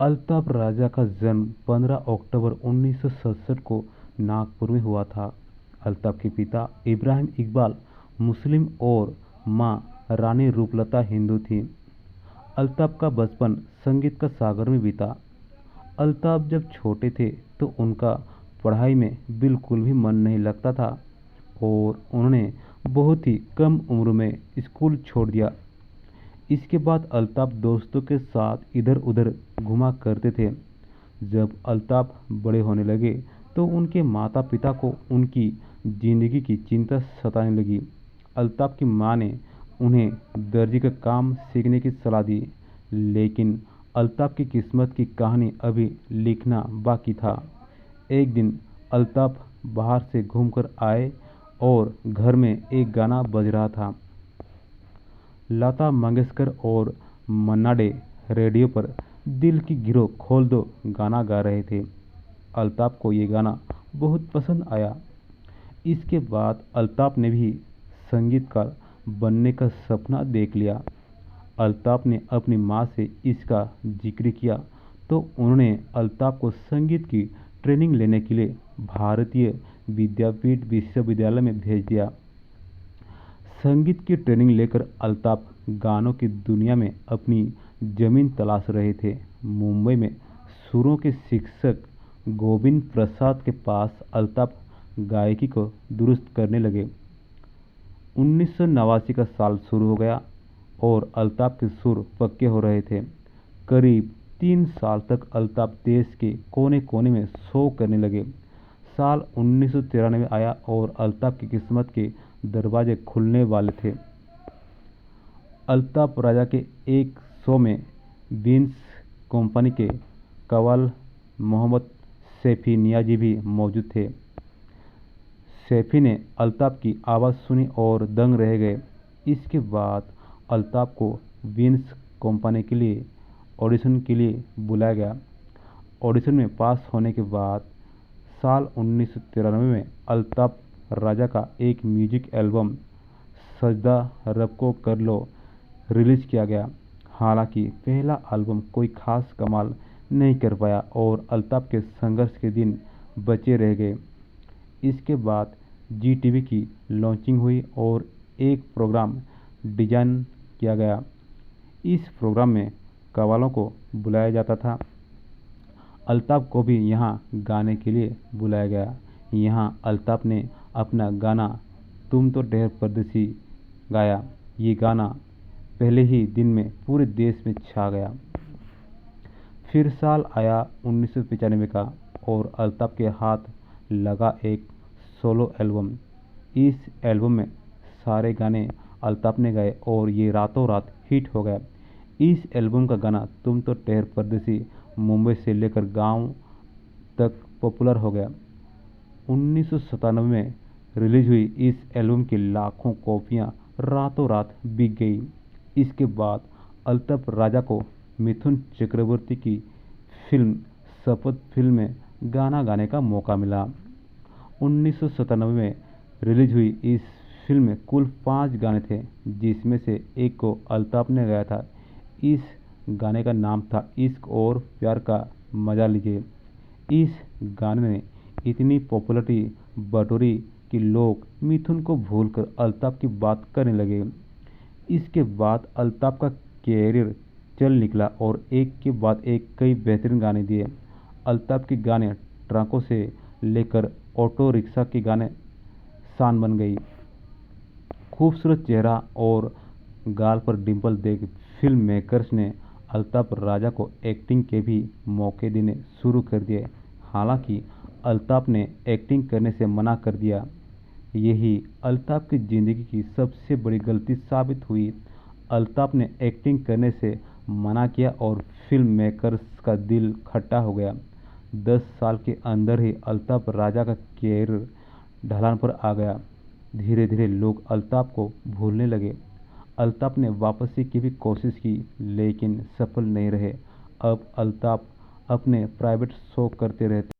अल्ताफ राजा का जन्म 15 अक्टूबर 1967 को नागपुर में हुआ था। अल्ताफ के पिता इब्राहिम इकबाल मुस्लिम और मां रानी रूपलता हिंदू थीं। अल्ताफ का बचपन संगीत का सागर में बीता। अल्ताफ जब छोटे थे तो उनका पढ़ाई में बिल्कुल भी मन नहीं लगता था और उन्होंने बहुत ही कम उम्र में स्कूल छोड़ दिया। इसके बाद अल्ताफ दोस्तों के साथ इधर उधर घुमा करते थे। जब अल्ताफ बड़े होने लगे तो उनके माता पिता को उनकी जिंदगी की चिंता सताने लगी। अल्ताफ की मां ने उन्हें दर्जी का काम सीखने की सलाह दी, लेकिन अल्ताफ की किस्मत की कहानी अभी लिखना बाकी था। एक दिन अल्ताफ बाहर से घूमकर आए और घर में एक गाना बज रहा था। लता मंगेशकर और मन्ना डे रेडियो पर दिल की गिरो खोल दो गाना गा रहे थे। अल्ताफ को ये गाना बहुत पसंद आया। इसके बाद अल्ताफ ने भी संगीतकार बनने का सपना देख लिया। अल्ताफ ने अपनी मां से इसका जिक्र किया तो उन्होंने अल्ताफ को संगीत की ट्रेनिंग लेने के लिए भारतीय विद्यापीठ विश्वविद्यालय में भेज दिया। संगीत की ट्रेनिंग लेकर अल्ताफ गानों की दुनिया में अपनी जमीन तलाश रहे थे। मुंबई में सुरों के शिक्षक गोविंद प्रसाद के पास अल्ताफ गायकी को दुरुस्त करने लगे। 1989 का साल शुरू हो गया और अल्ताफ के सुर पक्के हो रहे थे। करीब 3 साल तक अल्ताफ देश के कोने कोने में शो करने लगे। साल 1993 आया और अल्ताफ की किस्मत के दरवाजे खुलने वाले थे। अल्ताफ राजा के एक शो में बीन्स कंपनी के कव्वाल मोहम्मद सैफी नियाजी भी मौजूद थे। सैफी ने अल्ताफ की आवाज़ सुनी और दंग रह गए। इसके बाद अल्ताफ को बीन्स कंपनी के लिए ऑडिशन के लिए बुलाया गया। ऑडिशन में पास होने के बाद साल 1993 में अल्ताफ राजा का एक म्यूजिक एल्बम सजदा रब को कर लो रिलीज किया गया। हालांकि पहला एल्बम कोई खास कमाल नहीं कर पाया और अल्ताफ के संघर्ष के दिन बचे रह गए। इसके बाद जी टीवी की लॉन्चिंग हुई और एक प्रोग्राम डिजाइन किया गया। इस प्रोग्राम में कव्वालों को बुलाया जाता था। अल्ताफ को भी यहाँ गाने के लिए बुलाया गया। यहाँ अल्ताफ ने अपना गाना तुम तो ढेर परदेसी गाया। ये गाना पहले ही दिन में पूरे देश में छा गया। फिर साल आया 1995 का और अल्ताफ के हाथ लगा एक सोलो एल्बम। इस एल्बम में सारे गाने अल्ताफ ने गाए और ये रातों रात हिट हो गया। इस एल्बम का गाना तुम तो ढेर परदेसी मुंबई से लेकर गांव तक पॉपुलर हो गया। 1997 में रिलीज हुई इस एल्बम की लाखों कॉपियां रातों रात बिक गई। इसके बाद अल्ताफ राजा को मिथुन चक्रवर्ती की फिल्म शपथ फिल्म में गाना गाने का मौका मिला। 1997 में रिलीज हुई इस फिल्म में कुल 5 गाने थे, जिसमें से एक को अल्ताफ ने गाया था। इस गाने का नाम था इश्क और प्यार का मजा लीजिए। इस गाने ने इतनी पॉपुलैरिटी बटोरी कि लोग मिथुन को भूलकर अल्ताफ की बात करने लगे। इसके बाद अल्ताफ का कैरियर चल निकला और एक के बाद एक कई बेहतरीन गाने दिए। अल्ताफ के गाने ट्रकों से लेकर ऑटो रिक्शा के गाने शान बन गई। खूबसूरत चेहरा और गाल पर डिंपल देख फिल्म मेकर्स ने अल्ताफ राजा को एक्टिंग के भी मौके देने शुरू कर दिए। हालांकि अल्ताफ ने एक्टिंग करने से मना कर दिया। यही अल्ताफ की ज़िंदगी की सबसे बड़ी गलती साबित हुई। अल्ताफ ने एक्टिंग करने से मना किया और फिल्म मेकर्स का दिल खट्टा हो गया। 10 साल के अंदर ही अल्ताफ राजा का कैरियर ढलान पर आ गया। धीरे धीरे लोग अल्ताफ को भूलने लगे। अल्ताफ ने वापसी की भी कोशिश की लेकिन सफल नहीं रहे। अब अल्ताफ अपने प्राइवेट शो करते रहते